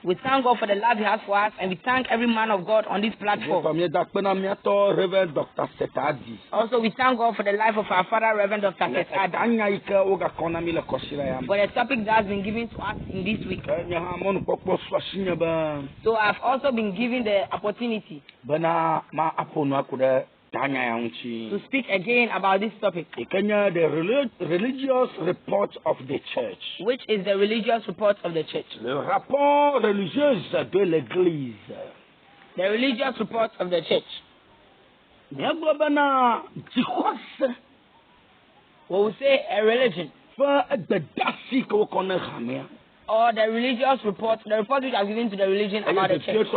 We thank God for the love He has for us, and we thank every man of God on this platform. Also, we thank God for the life of our father, Reverend Dr. Sethadi, for the topic that has been given to us in this week. So I've also been given the opportunity to speak again about this topic, the religious report of the church. Which is the religious report of the church. Le rapport religieux de l'Église. The religious report of the church. What we say a religion. Or the religious report, the report which are given to the religion about the church.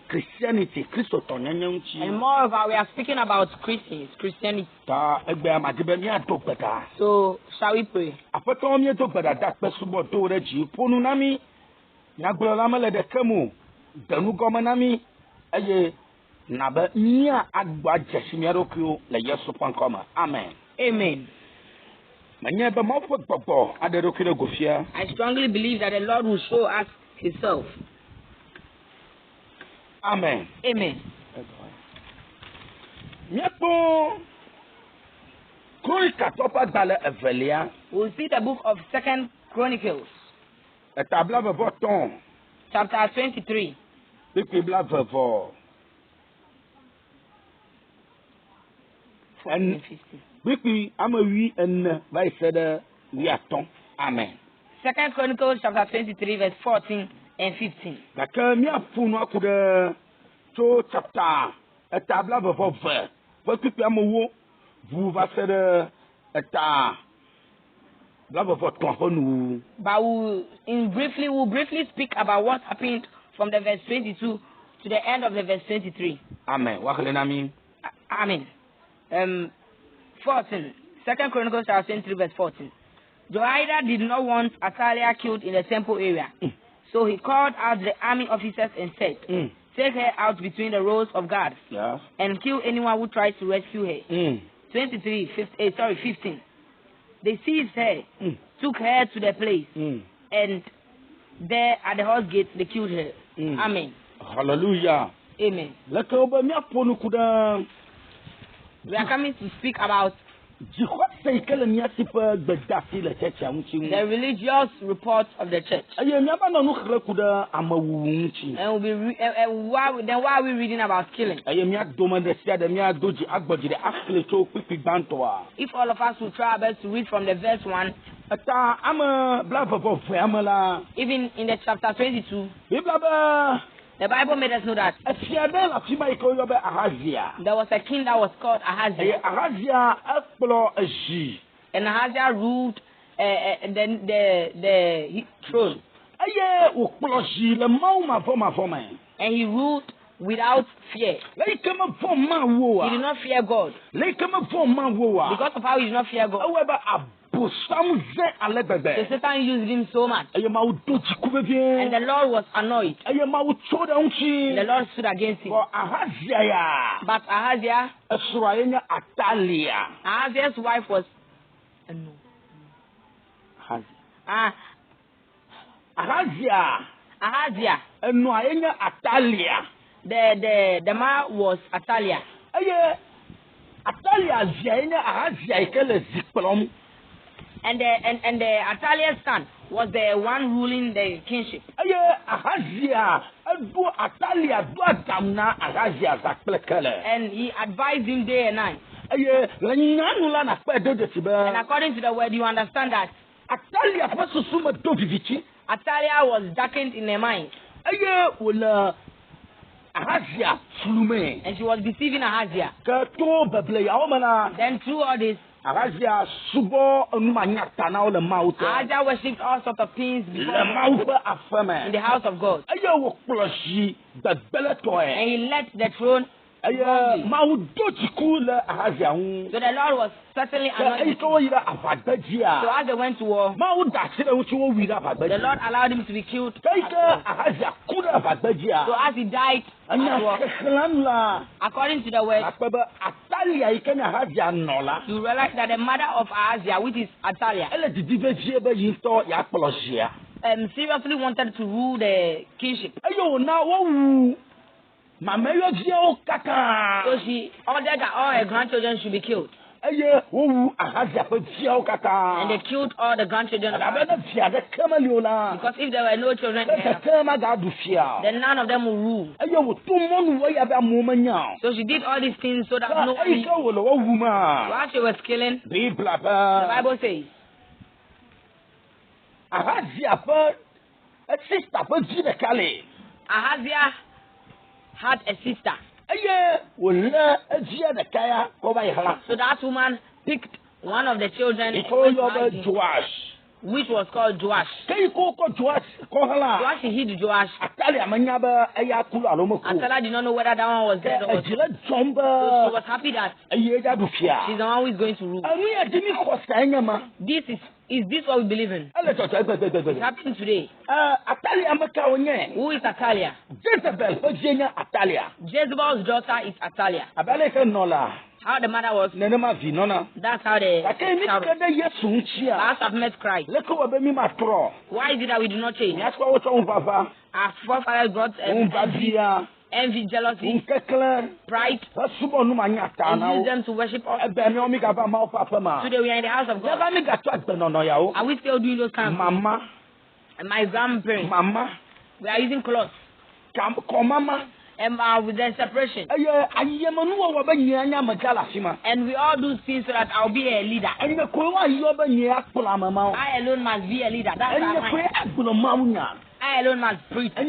Christianity, and moreover, we are speaking about Christians, Christianity. So, shall we pray? Amen. Amen. I strongly believe that the Lord will show us Himself. Amen. Amen. We'll see the book of 2 Chronicles, chapter 23. And 50. Amen. 2 Chronicles chapter 23 verse 14 and 15. But we'll briefly speak about what happened from the verse 22 to the end of the verse 23. Amen. Amen. 14. 2 Chronicles chapter 23 verse 14. Jehoiada did not want Athaliah killed in the temple area. So he called out the army officers and said, take her out between the rows of guards and kill anyone who tries to rescue her. 15. They seized her, took her to the place, and there at the horse gate they killed her. Amen. Hallelujah. Amen. We are coming to speak about the religious report of the church. And then why are we reading about killing? If all of us will try our best to read from the verse 1, even in the chapter 22, the Bible made us know that there was a king that was called Ahaziah. And Ahaziah ruled the throne. And he ruled without fear. He did not fear God. Because of how he did not fear God, so Satan used him so much. And the Lord was annoyed. And the Lord stood against him. But Ahaziah's wife was Ahaziah. The man was Athaliah. And the Athaliah's son was the one ruling the kingship. And he advised him day and night. And according to the word, you understand that Athaliah was darkened in her mind. And she was deceiving Ahaziah. Then through all this, Ahaziah worshipped all sorts of things before in the house of God. And he left the throne. So the Lord was certainly annoyed. So as they went to war, the Lord allowed him to be killed. So as he died at war, according to the word, you realize that the mother of Ahaziah, which is Athaliah, seriously wanted to rule the kingship. Ayo na wo mama yo gie kaka. So she ordered that all her grandchildren should be killed. Aye wo Ahazia pe gie kaka. And they killed all the grandchildren. Because if there were no children there, then none of them will rule. So she did all these things so that no one. While she was killing, the Bible says, Ahazia had a sister. So that woman picked one of the children, which was called Joash. Joash hid Joash. Atalia did not know whether that one was dead or not. So she was happy that she's the one who is going to rule. Is this what we believe in? It's happening today. Who is Atalia? Jezebel's daughter is Atalia. How the mother was. That's how the last have met Christ. Why is it that we do not change? Our forefathers brought envy, jealousy, pride, and use them to worship us. Today we are in the house of God. Are we still doing those kind of things? And my grandparents, we are using clothes. And with the separation. And we all do things so that I'll be a leader. I alone must be a leader. That's I alone must preach. I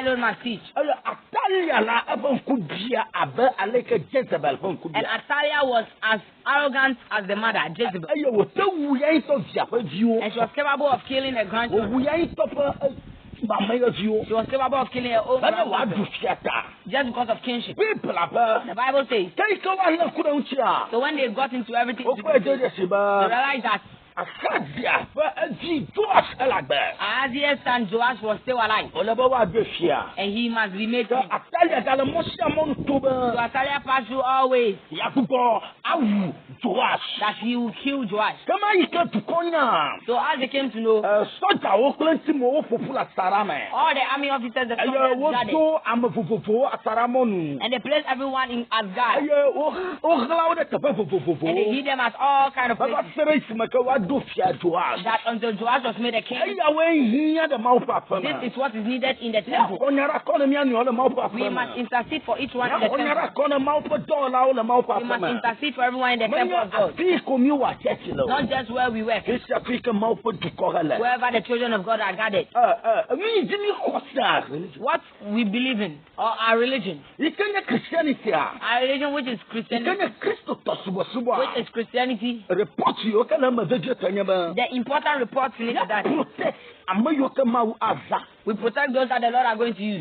alone must teach. And Atalia was as arrogant as the mother, Jezebel. And she was capable of killing her grandchildren. She was capable of killing her own grandchildren just because of kinship. The Bible says. So when they got into everything, they realized that Ahaziah's son Joash was still alive. And he must be made king. So Atalia passed through all ways that he will kill Joash. So as they came to know, all the army officers, and they placed everyone in Asgard. And they hid them at all kinds of places. That until Joash was made a king, this is what is needed in the temple. We must intercede for each one in the temple. We must intercede for everyone in the temple of God. Not just where we work. Wherever the children of God are gathered. What we believe in, or our religion. Our religion, which is Christianity. Which is Christianity. The important reports related that we protect those that the Lord are going to use.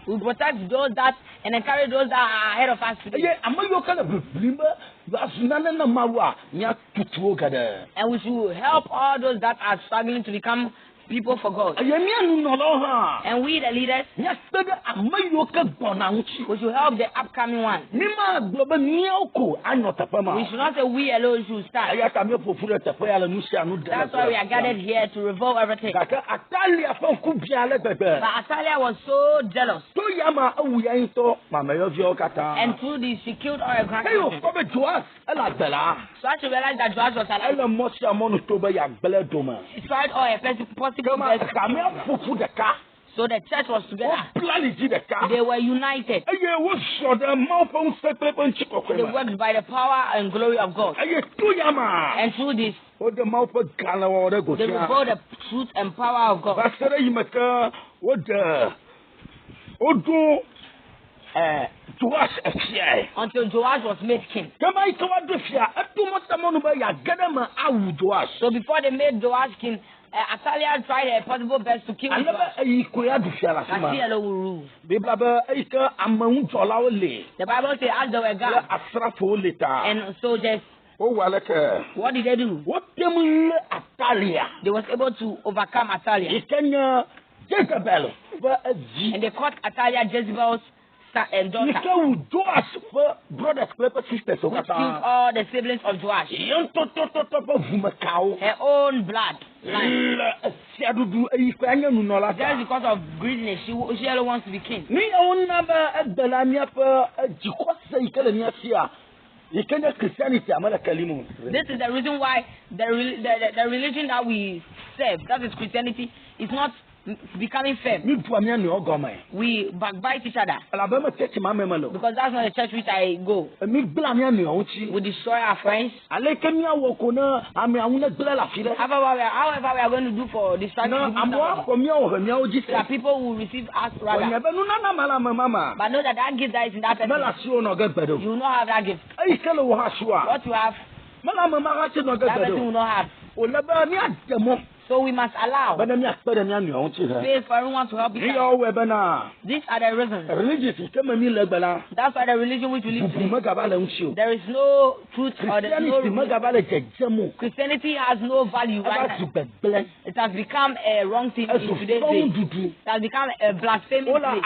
We protect those that and encourage those that are ahead of us today. And we should help all those that are struggling to become people for God. And we, the leaders, we should help the upcoming one. We should not say we alone should start. That's why we are gathered here to revolve everything. But Atalia was so jealous. And through this, she killed all her grandchildren. So as she realized that Joash was alive, she tried all her possible. So the church was together. They were united. They worked by the power and glory of God. And through this, they revealed the truth and power of God. Until Joash was made king. So before they made Joash king, Atalia tried her possible best to kill him. But she alone will rule. The Bible says as they were guards and soldiers, what did they do? They was able to overcome Atalia. And they caught Atalia, Jezebel's daughter. You can Joash for brothers, sisters, Which killed all the siblings of Joash. Her own blood. Just because of greediness, she only wants to be king. This is the reason why the religion that we serve, that is Christianity, is not becoming firm. We backbite each other. Because that's not the church which I go. We destroy our friends. However, we are going to do for destruction. There are people who receive us rather. But know that gift that is in that person, you will not have that gift. What you have, that person will not have. So we must allow space for everyone to help each other. These are the reasons. That's why the religion which we live today, there is no truth or there is no Christianity has no value right now. It has become a wrong thing in today's day. It has become a blaspheming place.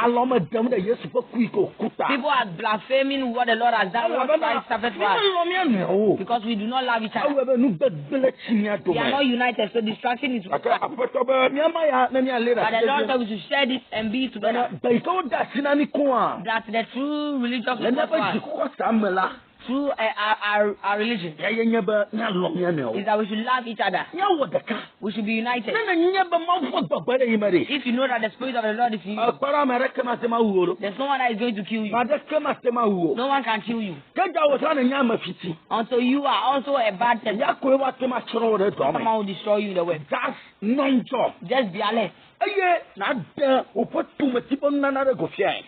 People are blaspheming what the Lord has done, what Christ suffered for us. Because we do not love each other. We are not united, so distraction is but the Lord said we should share this and be together. That the true religious through our religion is that we should love each other. We should be united. If you know that the Spirit of the Lord is in you, there's no one that is going to kill you. No one can kill you. Until you are also a bad person. Someone will destroy you in the web. That's non-job. Just be alert.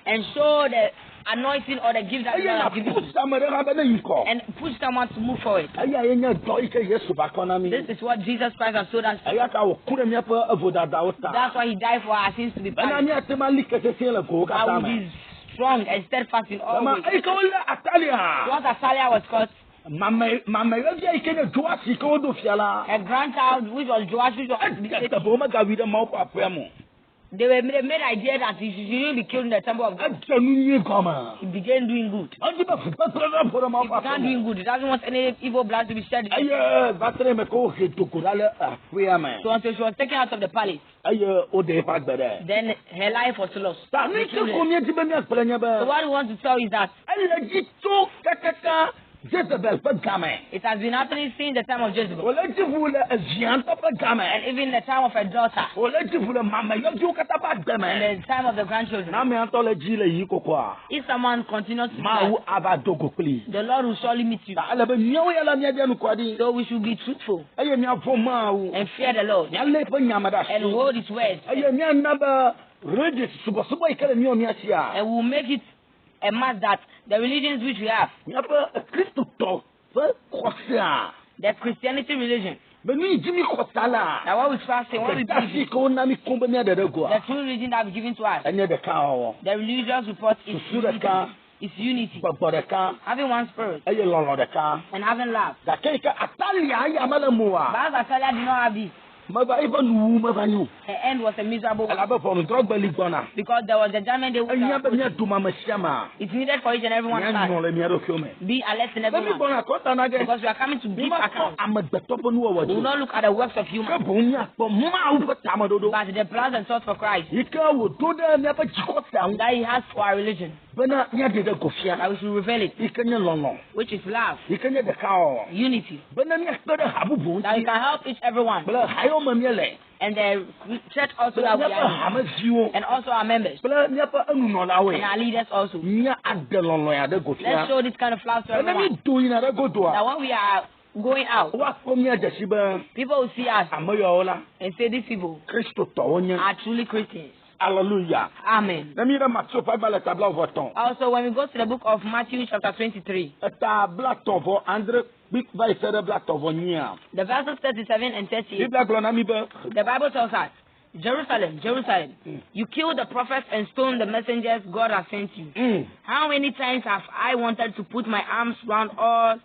And show the anointing or the gift that God has given you. And push someone to move forward. This is what Jesus Christ has told us. That's why he died for our sins to be pardoned. I will be strong and steadfast in all ways. What Athaliah was called, a grandchild which was Joash, which was they made idea that he shouldn't be killed in the temple of God. He began doing good. He began doing good. He doesn't want any evil blood to be shed. So until she was taken out of the palace, then her life was lost. So what we want to tell is that it has been happening since the time of Jezebel. And even the time of her daughter. And the time of the grandchildren. If someone continues to do that, the Lord will surely meet you. So we should be truthful and fear the Lord and hold his word. And we'll make it a must that the religions which we have, the Christianity religion, that what we trust in, what we believe in, the true religion that was given to us, the religious report is unity, having one spirit, and having love. But Athaliah did not have this. Her end was a miserable one. Because there was a judgment they would have. It's needed for each and everyone to be alert in everyone. Because we are coming to give account. We will not look at the works of humans, but the plans and thoughts for Christ that he has for our religion. That we should reveal it, which is love, unity, that we can help each everyone. And the church also that we are in, and also our members, and our leaders also. Let's show this kind of love to everyone. That when we are going out, people will see us and say these people are truly Christians. Hallelujah. Amen. Also, when we go to the book of Matthew chapter 23, the verses 37 and 38, the Bible tells us, Jerusalem, Jerusalem, you killed the prophets and stoned the messengers God has sent you. How many times have I wanted to put my arms around all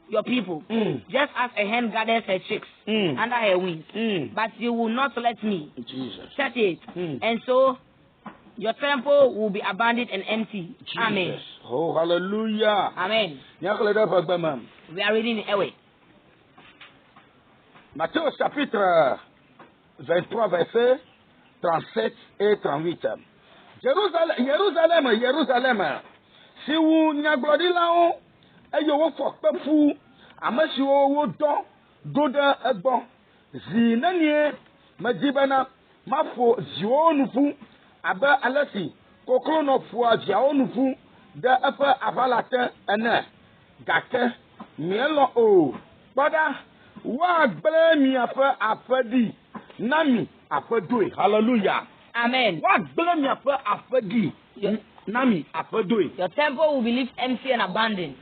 your people, just as a hen gathers her chicks under her wings, but you will not let me. 38. And so Your temple will be abandoned and empty. Jesus. Amen. Oh, hallelujah. Amen. We are reading it away. Matthieu chapitre 23, versets 37 et 38. Jérusalem. Si vous n'aglodez là-haut, et vous faites fou, à monsieur vous don, doda et bon. Zinanie, ma dibana, ma fo, zio nous fou, aba alasi, kokro no fois, zio nous fou, de afa avalate, ene, gate, mielo o, bada, wa blemi afa di, nami afa doe, hallelujah. Amen. Wa blemi afa di, nami afa doe. Your temple will be left empty and abandoned.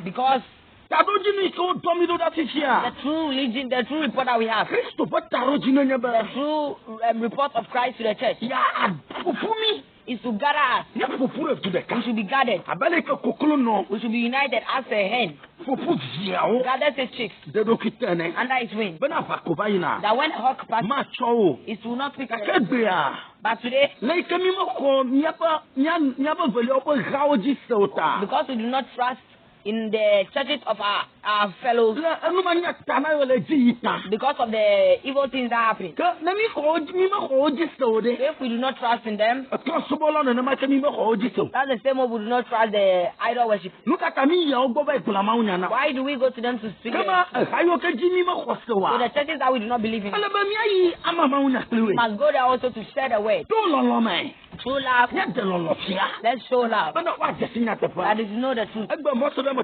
Because the true religion, the true report that we have, the true report of Christ to the church, is to gather us. We should be gathered. We should be united as a hen. Gathers his chicks under his wing. That when a hawk passes, it will not pick up. But today, because we do not trust in the churches of our fellows, because of the evil things that happen. If we do not trust in them, that's the same way we do not trust the idol worship. Why do we go to them to speak to the churches that we do not believe in? We must go there also to share the word. True love. Let's show love. That is know the truth. To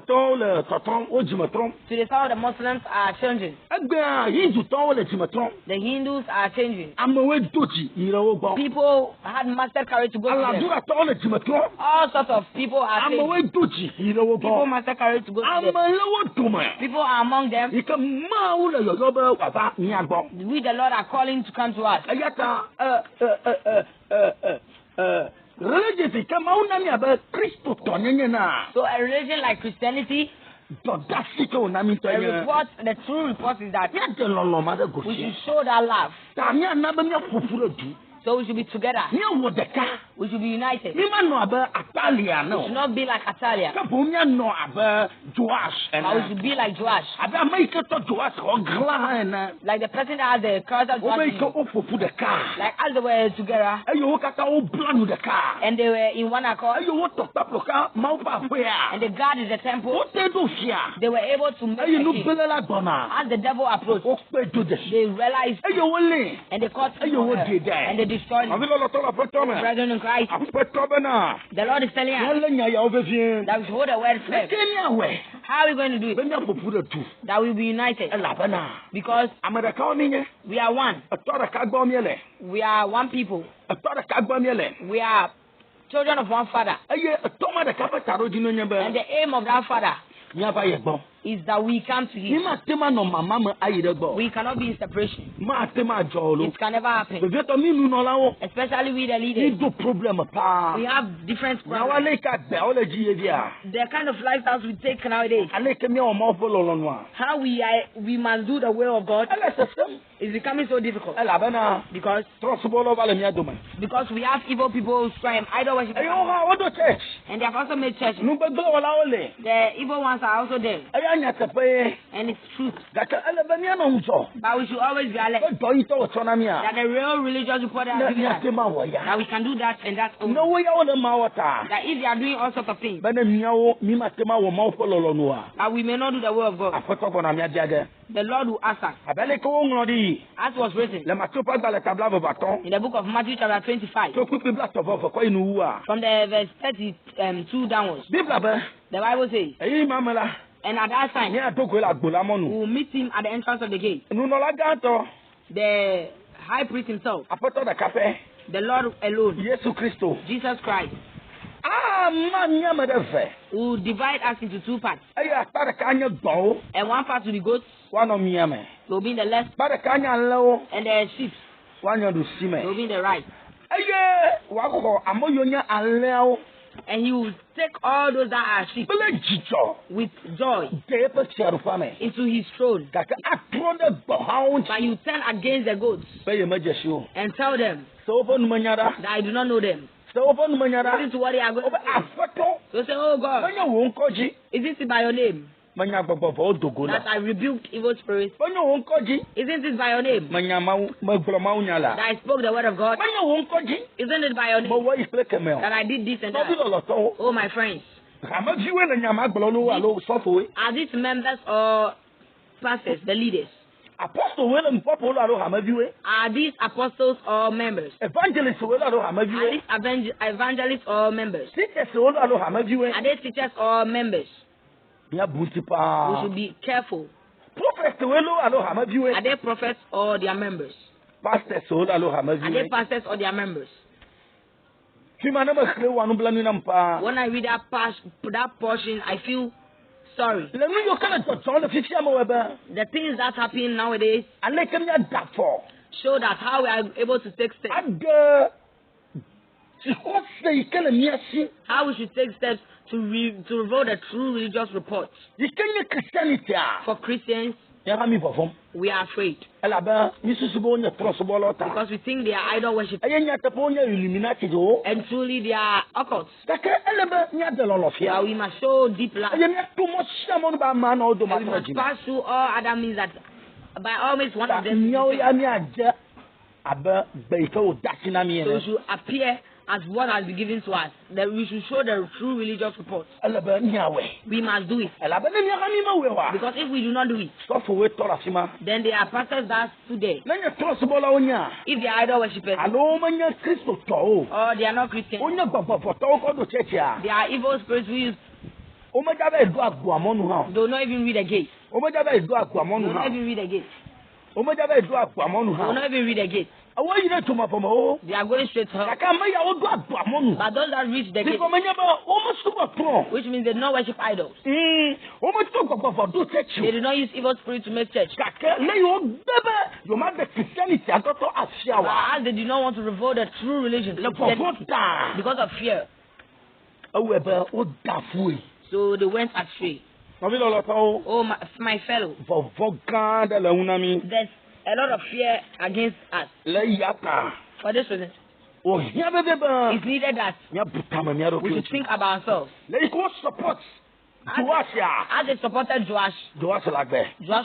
the sound, the Muslims are changing. The Hindus are changing. People had mastered courage to go to them. All sorts of people are changing. People mastered courage to go to them. People are among them. We, the Lord, are calling to come to us. So a religion like Christianity, the true report is that we should show that love. So we should be together. We should be united. We should not be like Atalia. But we should be like Joash. Like the person that has the car that like as they were together. And they were in one accord. And the God is the temple. They were able to make a king. As the devil approached, they realized and they caught him and they destroyed him. Brethren in Christ, the Lord is telling us that we should hold the word firm. How are we going to do it? That we will be united. Because we are one. We are one people. We are children of one father. And the aim of that father is that we come to him. We cannot be in separation. It can never happen. Especially with the leaders. We have different problems. The kind of lifestyles we take nowadays. How we must do the will of God is becoming so difficult. Because we have evil people trying idol worship. And they have also made churches. The evil ones are also there. And it's truth. But we should always be alert. That the real religious report that we can do that and that only. That if they are doing all sorts of things, that we may not do the will of God. The Lord will ask us. As was written in the book of Matthew chapter 25, from the verse 32 downwards. The Bible says, and at that time, we will meet him at the entrance of the gate. The high priest himself, the Lord alone, Jesus Christ, will divide us into two parts. And one part will be goats, will be in the left, and the sheep will be in the right. And he will take all those that are sick with joy into his throne. But you turn against the goats and tell them that I do not know them. Listen to what they are going to say. So say, oh God, isn't it by your name that I rebuked evil spirits? Isn't it by your name that I spoke the word of God? Isn't it by your name that I did this and that? Oh, my friends, are these members or pastors, the leaders? Are these apostles or members? Evangelists are these evangelists or members? Are they teachers or members? We should be careful. Are they prophets or their members? Are they pastors or their members? When I read that portion, I feel sorry. The things that happen nowadays show that how we are able to take steps. How we should take steps to reveal the true religious report. For Christians, we are afraid because we think they are idol worship and truly they are occults. But we must show deep love. And we must pass through all other means that by all means one of them so we should appear as what has been given to us, that we should show the true religious report. We must do it. Because if we do not do it, then there are pastors that today, if they are idol worshippers, or they are not Christians, they are evil spirits who use, do not even read the gate. Do not even read the gate. Do not even read the gate. They are going straight to hell. But those that reach the gate, which means they do not worship idols, they do not use evil spirit to make church. But as they do not want to reveal the true religion because of fear, so they went astray. Oh, my fellow, there's a lot of fear against us. For this reason, it's needed that we should think about ourselves. As they supported Joash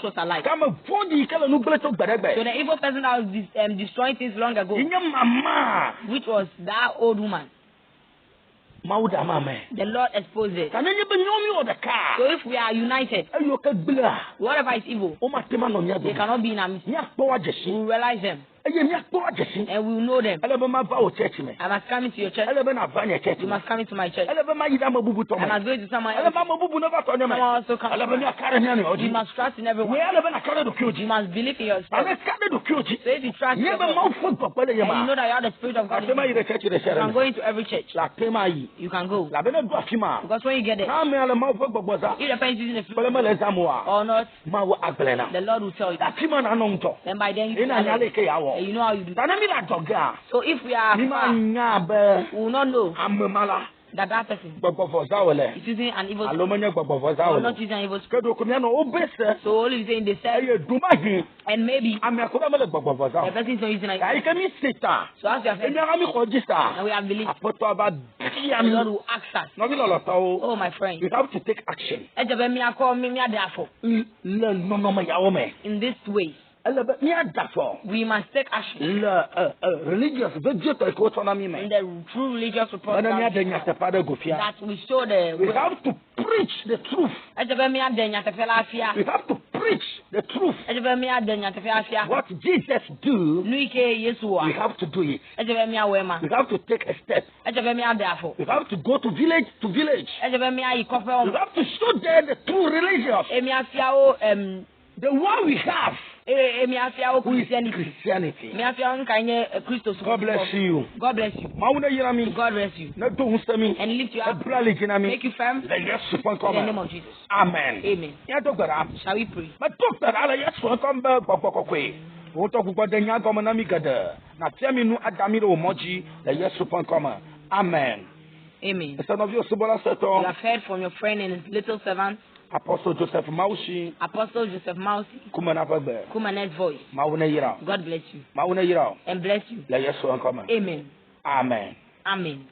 was alive. So the evil person that was destroying things long ago, which was that old woman, the Lord exposed it. So if we are united, whatever is evil, they cannot be in our midst. We will realize them. And we will know them. I must come into your church. You must come into my church. I must go to someone else. Someone also come. You must trust in everyone. You must believe in yourself. So if you trust in everyone, and you know that you are the Spirit of God, you can go into every church. You can go. Because when you get there, if the person is using the Spirit or not, the Lord will tell you. Then by then you know. You know how you do. So if we are far, we will not know that person is using an evil spirit or not using an evil spirit. So only saying they said, and maybe the person is not using an evil spirit. So as we have said, and we have believed, the Lord will ask us. Oh, my friend, you have to take action in this way. We must take action in the true religious report that we show we have to preach the truth. We have to preach the truth. What Jesus do, we have to do it. We have to take a step. We have to go to village to village. We have to show them the true religion. The one we have is Christianity. God bless you. God bless you. God bless you. And lift you up. Make you firm. In the name of Jesus. Amen. Amen. Shall we pray? Amen. Amen. It's an obvious Subola You Seto, have heard from your friend and his little servant, Apostle Joseph Maushi, Apostle Joseph Mausi, Kumana Bagbe, Kumanet voice. Mauna Yira, God bless you Mauna Yira, and bless you. La Yesu and Common. Amen. Amen. Amen.